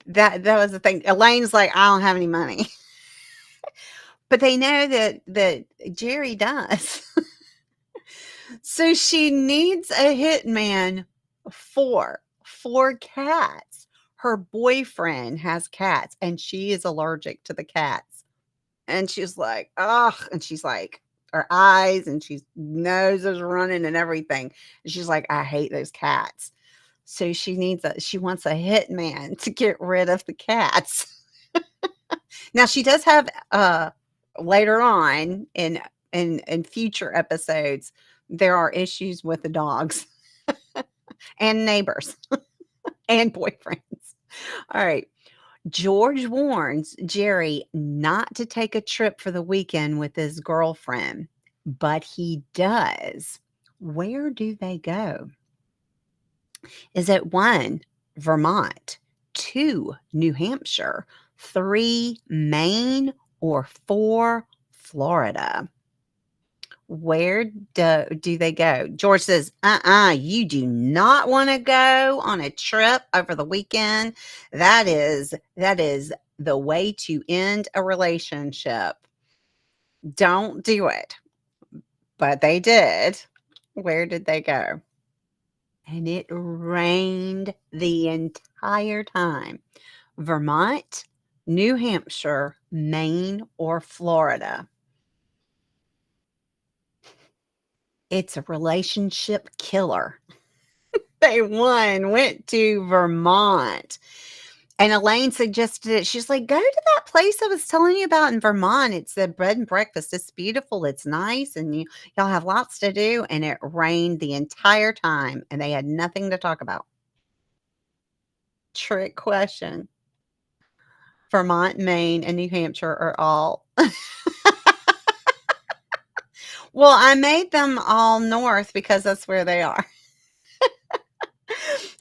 that was the thing. Elaine's like, "I don't have any money." But they know that Jerry does. So she needs a hitman for 4 cats. Her boyfriend has cats, and she is allergic to the cats. And she's like, "Ugh," and she's like her eyes and she's nose is running and everything. And she's like, "I hate those cats." So she wants a hitman to get rid of the cats. Now she does have later on in future episodes, there are issues with the dogs and neighbors and boyfriends. All right. George warns Jerry not to take a trip for the weekend with his girlfriend, but he does. Where do they go? Is it 1, Vermont, 2, New Hampshire, 3, Maine, or 4, Florida? Where do they go? George says, you do not want to go on a trip over the weekend. That is the way to end a relationship. Don't do it. But they did. Where did they go? And it rained the entire time. Vermont, New Hampshire, Maine, or Florida? It's a relationship killer. They went to Vermont. And Elaine suggested it. She's like, "Go to that place I was telling you about in Vermont. It's the bread and breakfast. It's beautiful. It's nice. And y'all have lots to do." And it rained the entire time. And they had nothing to talk about. Trick question. Vermont, Maine, and New Hampshire are all Well, I made them all north because that's where they are.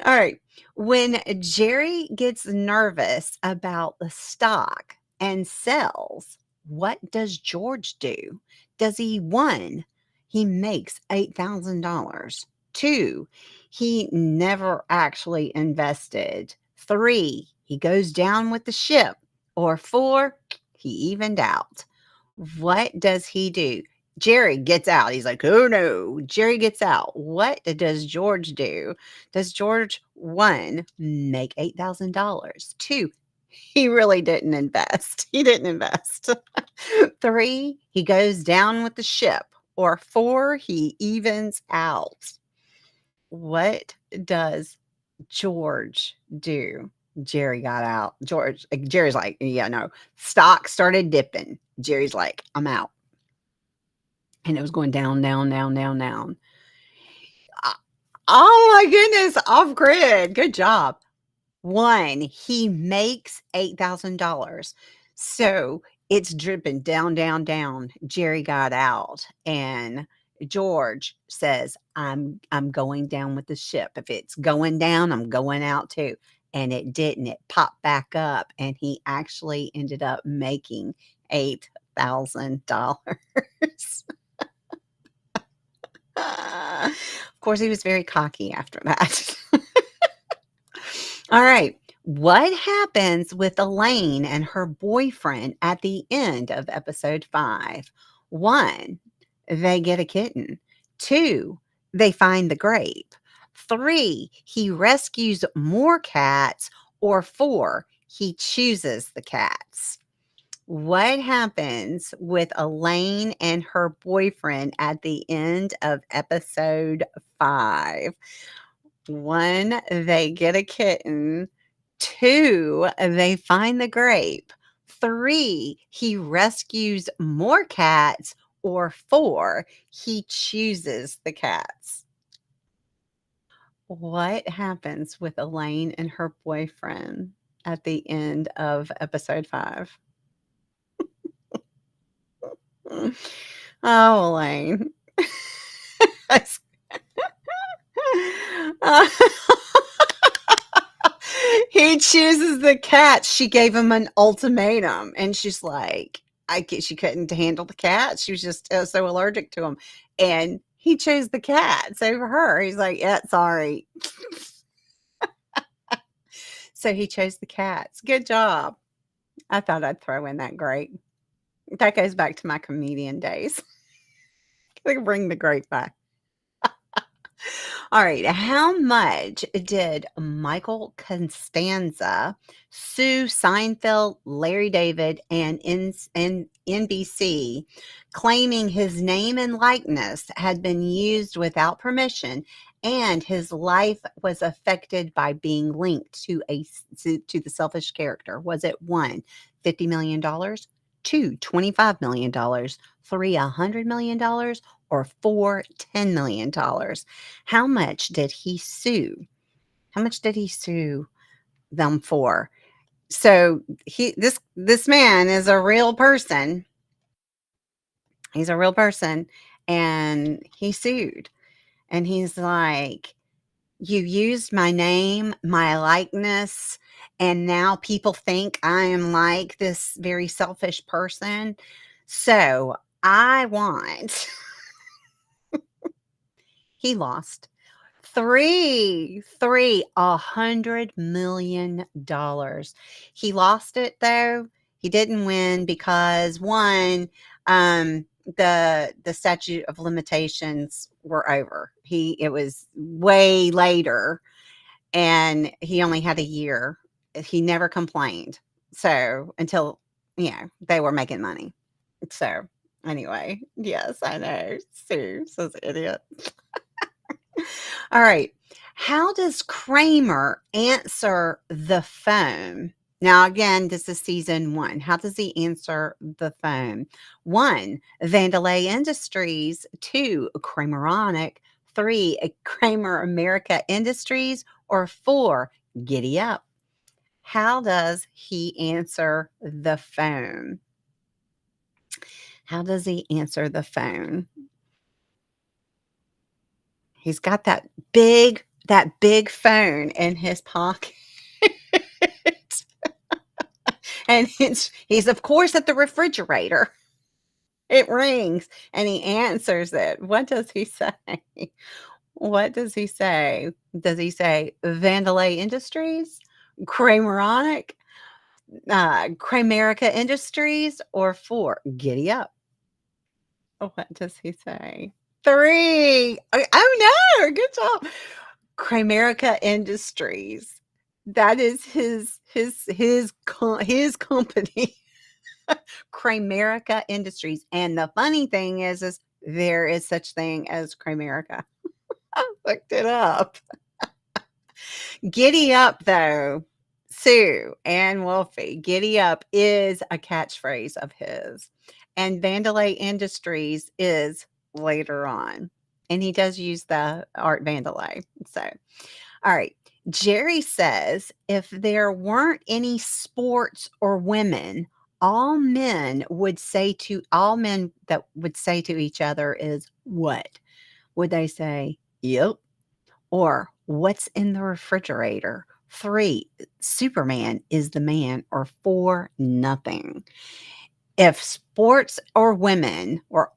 All right. When Jerry gets nervous about the stock and sells, what does George do? Does he one, he makes $8,000. Two, he never actually invested. Three, he goes down with the ship. Or four, he evened out. What does he do? Jerry gets out. He's like, "Oh no." Jerry gets out. What does George do? Does George, one, make $8,000? Two, he really didn't invest. He didn't invest. Three, he goes down with the ship. Or four, he evens out. What does George do? Jerry got out. Jerry's like, "Yeah, no." Stock started dipping. Jerry's like, "I'm out." And it was going down, down, down, down, down. Uh, Oh my goodness, off grid. Good job. One, he makes $8,000. So it's dripping down, down, down. Jerry got out and George says, I'm going down with the ship. If it's going down, I'm going out too. And it didn't. It popped back up and he actually ended up making $8,000. Of course, he was very cocky after that. All right. What happens with Elaine and her boyfriend at the end of episode 5? One, they get a kitten. Two, they find the grape. Three, he rescues more cats. Or four, he chooses the cats. What happens with Elaine and her boyfriend at the end of episode 5? One, they get a kitten. Two, they find the grape. Three, he rescues more cats. Or four, he chooses the cats. What happens with Elaine and her boyfriend at the end of episode 5? Oh, Elaine. Uh, he chooses the cat. She gave him an ultimatum, and she's like, she couldn't handle the cat. She was just so allergic to him, and he chose the cats over her. He's like, "Yeah, sorry." So he chose the cats. Good job. I thought I'd throw in that grape. That goes back to my comedian days. They bring the grape back. All right. How much did Michael Costanza sue Seinfeld, Larry David, and NBC, claiming his name and likeness had been used without permission and his life was affected by being linked to the selfish character? Was it one, $50 million, two, $25 million, three, $100 million, or four, $10 million? How much did he sue? How much did he sue them for? So this man is a real person. He's a real person, and he sued. And he's like, "You used my name, my likeness, and now people think I am like this very selfish person. So I want." He lost. $100 million. He lost it though. He didn't win because one, the statute of limitations were over. It was way later, and he only had a year. He never complained. So until they were making money. So anyway, yes, I know. Sue says idiot. All right. How does Kramer answer the phone? Now, again, this is season 1. How does he answer the phone? 1, Vandalay Industries. 2, Krameronic. 3, Kramer America Industries. Or 4, Giddy Up. How does he answer the phone? How does he answer the phone? He's got that big phone in his pocket. And he's of course at the refrigerator. It rings and he answers it. What does he say? What does he say? Does he say Vandalay Industries, Krameronic, Kramerica Industries, or 4 Giddy Up? What does he say? 3. Oh no, good job. Kramerica Industries. That is his company. Kramerica Industries. And the funny thing is there is such thing as Kramerica. I looked it up. Giddy up though. Sue and Wolfie, giddy up is a catchphrase of his. And Vandalay Industries is later on. And he does use the art Vandalay. So, all right. Jerry says if there weren't any sports or women, all men that would say to each other is what? Would they say, yep? Or what's in the refrigerator? 3, Superman is the man, or 4, nothing. If sports or women, or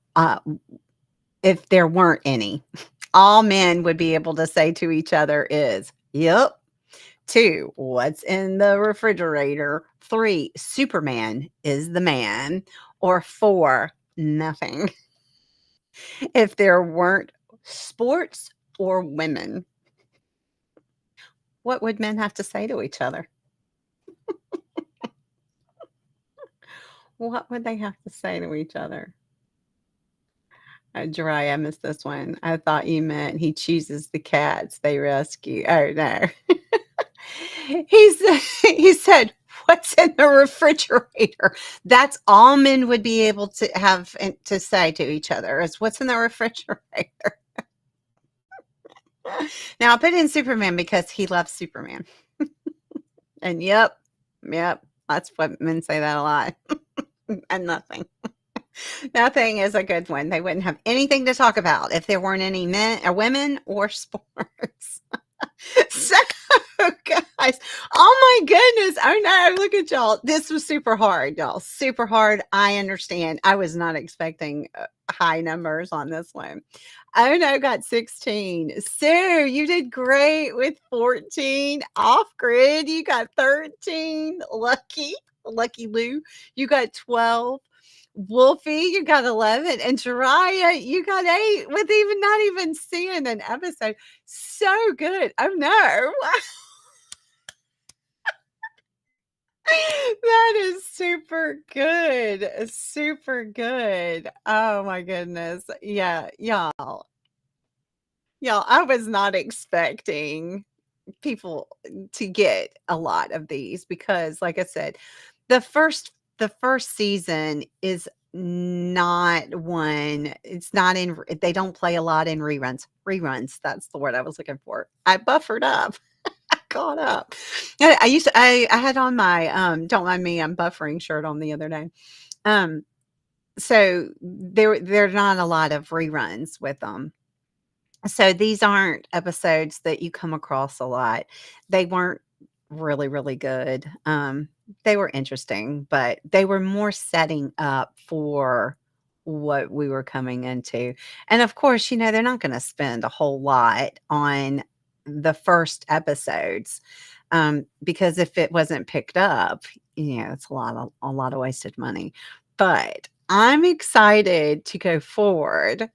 if there weren't any, all men would be able to say to each other is, yep. 2, what's in the refrigerator? 3, Superman is the man, or 4, nothing. If there weren't sports or women, what would men have to say to each other? What would they have to say to each other? Jariah, I missed this one. I thought you meant he chooses the cats they rescue. Oh, no. He said, what's in the refrigerator? That's all men would be able to have to say to each other is what's in the refrigerator. Now, I put in Superman because he loves Superman. And yep, that's what men say that a lot. And nothing. Nothing is a good one. They wouldn't have anything to talk about if there weren't any men or women or sports. So, guys, oh my goodness. Oh no, look at y'all. This was super hard, y'all. Super hard. I understand. I was not expecting high numbers on this one. Oh no, got 16. Sue, you did great with 14. Off grid, you got 13. Lucky Lou, you got 12. Wolfie, you got 11, and Jariah, you got 8 with even not even seeing an episode. So good. Oh no. That is super good. Super good. Oh my goodness. Yeah, y'all, I was not expecting people to get a lot of these because like I said, the first season is not one it's not in they don't play a lot in reruns, that's the word I was looking for. I buffered up. I caught up. I had on my don't mind me, I'm buffering shirt on the other day. um so there's not a lot of reruns with them. So these aren't episodes that you come across a lot. They weren't really, really good. They were interesting, but they were more setting up for what we were coming into. And of course, they're not going to spend a whole lot on the first episodes, because if it wasn't picked up, it's a lot of wasted money. But I'm excited to go forward.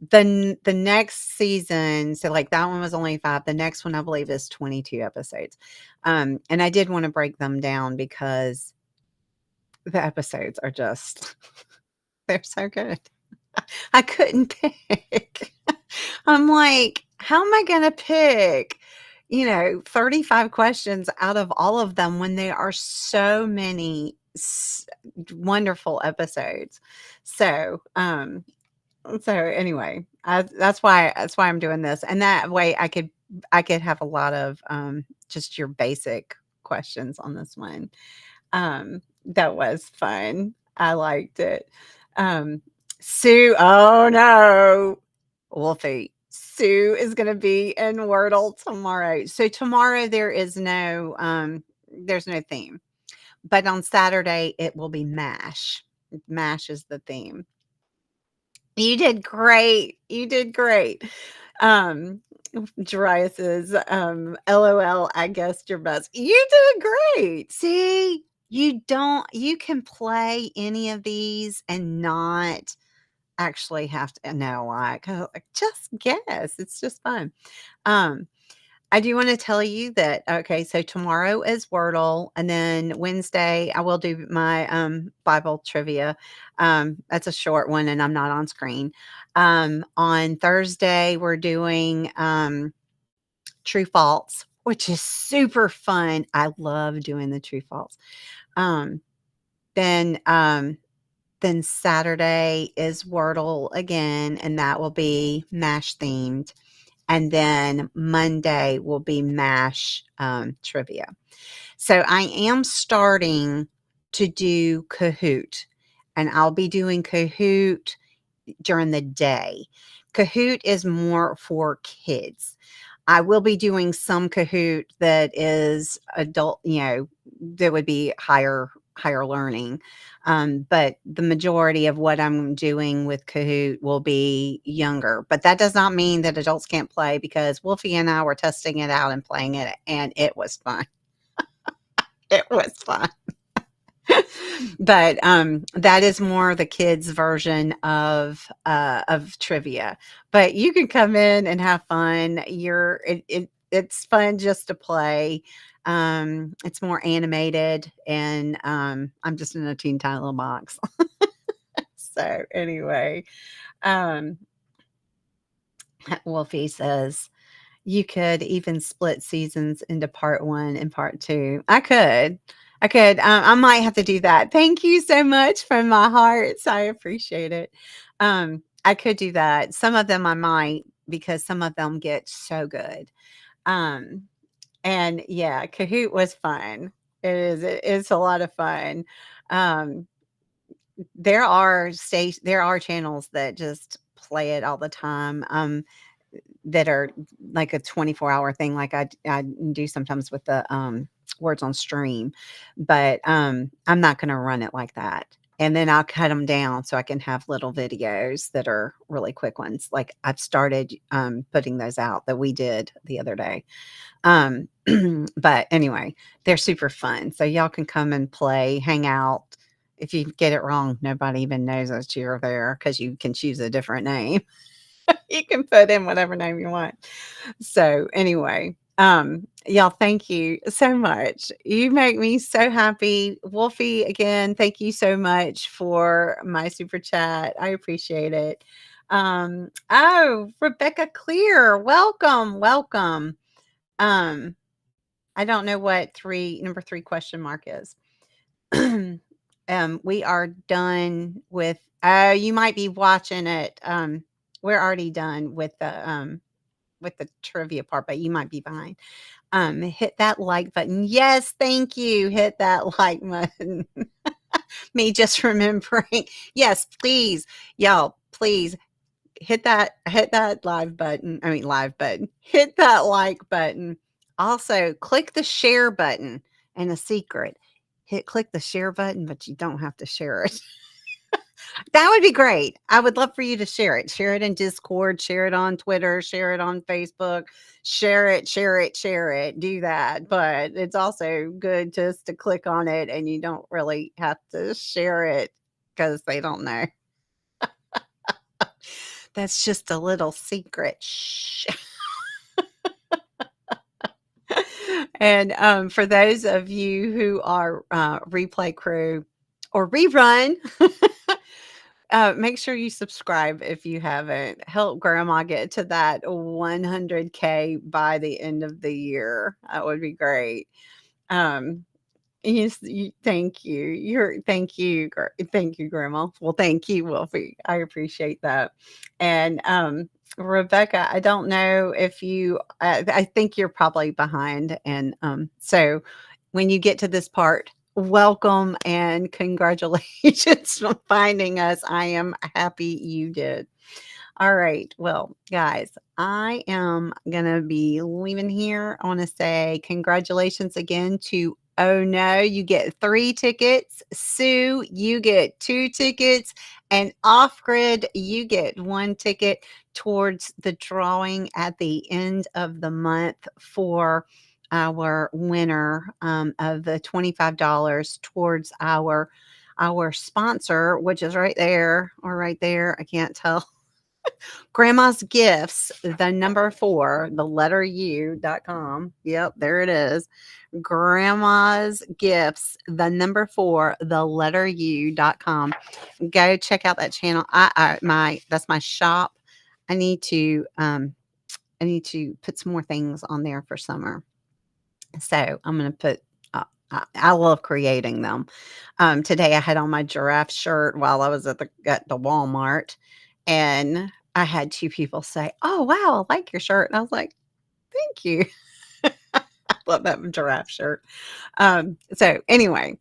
The next season, so, like, that one was only 5, the next one, I believe, is 22 episodes, and I did wanna break them down because the episodes are just they're so good. I couldn't pick. I'm like, "How am I gonna pick, 35 questions out of all of them when there are so many wonderful episodes?" So anyway, that's why I'm doing this, and that way I could have a lot of just your basic questions on this one. That was fun. I liked it. Um, Sue, oh no, Wolfie, Sue is gonna be in Wordle tomorrow. So tomorrow there's no theme, but on Saturday it will be MASH. MASH is the theme. You did great. You did great. Um, Darius says, LOL, I guessed your best. You did great. See, you can play any of these and not actually have to know, like, just guess. It's just fun. Um, I do wanna tell you that okay, so tomorrow is Wordle, and then Wednesday, I will do my, Bible trivia. That's a short one, and I'm not on screen. On Thursday, we're doing, true false, which is super fun. I love doing the true false. Um, then, um, then Saturday is Wordle again, and that will be MASH themed. And then Monday will be MASH trivia. So I am starting to do Kahoot, and I'll be doing Kahoot during the day. Kahoot is more for kids. I will be doing some Kahoot that is adult, that would be higher learning. But the majority of what I'm doing with Kahoot will be younger. But that does not mean that adults can't play because Wolfie and I were testing it out and playing it, and it was fun. It was fun. But that is more the kids version of trivia. But you can come in and have fun. It's fun just to play. It's more animated, and I'm just in a teeny tiny little box. So anyway, um, Wolfie says you could even split seasons into part 1 and part 2. I could. I might have to do that. Thank you so much from my heart. So I appreciate it. I could do that. Some of them I might because some of them get so good. Um, and yeah, Kahoot was fun. It's a lot of fun. Um, there are channels that just play it all the time. That are like a 24-hour thing like I do sometimes with the, words on stream, but, I'm not gonna run it like that, and then I'll cut them down so I can have little videos that are really quick ones, like, I've started, putting those out that we did the other day, um, but anyway, they're super fun, so y'all can come and play, hang out. If you get it wrong, nobody even knows that you're there because you can choose a different name. You can put in whatever name you want. So anyway, y'all, thank you so much. You make me so happy. Wolfie, again, thank you so much for my super chat. I appreciate it. Oh, Rebecca Clear, welcome, welcome. Um, I don't know what number 3 question mark is. We are done with, you might be watching it. We're already done with the trivia part, but you might be behind. Hit that like button. Yes, thank you. Hit that like button. Me just remembering. Yes, please, y'all, please hit that live button. I mean, live button. Hit that like button. Also, click the share button. And a secret, click the share button, but you don't have to share it. That would be great. I would love for you to share it. Share it in Discord, share it on Twitter, share it on Facebook, share it, share it, share it. Do that. But it's also good just to click on it and you don't really have to share it because they don't know. That's just a little secret. Shh. And for those of you who are replay crew or rerun, make sure you subscribe if you haven't. Help grandma get to that 100K by the end of the year. That would be great. Um, yes, thank you. Thank you, grandma. Well, thank you, Wolfie. I appreciate that. And Rebecca, I don't know if I think you're probably behind. And so when you get to this part, welcome and congratulations on finding us. I am happy you did. All right. Well, guys, I am going to be leaving here. I want to say congratulations again to Oh No, you get 3 tickets. Sue, you get 2 tickets. And Off Grid, you get 1 ticket towards the drawing at the end of the month for our winner of the $25 towards our sponsor, which is right there or right there. I can't tell. Grandma's Gifts, the number 4, the letter U.com. Yep, there it is. Grandma's Gifts, the number 4, the letter U.com. Go check out that channel. That's my shop. I need to I need to put some more things on there for summer. So I'm gonna put I love creating them. Today I had on my giraffe shirt while I was at the Walmart, and I had 2 people say, "Oh, wow, I like your shirt." And I was like, "Thank you." I love that giraffe shirt. So anyway,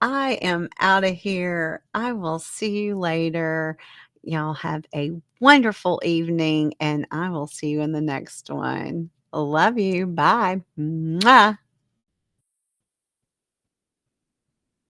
I am out of here. I will see you later. Y'all have a wonderful evening, and I will see you in the next one. Love you. Bye. Mwah.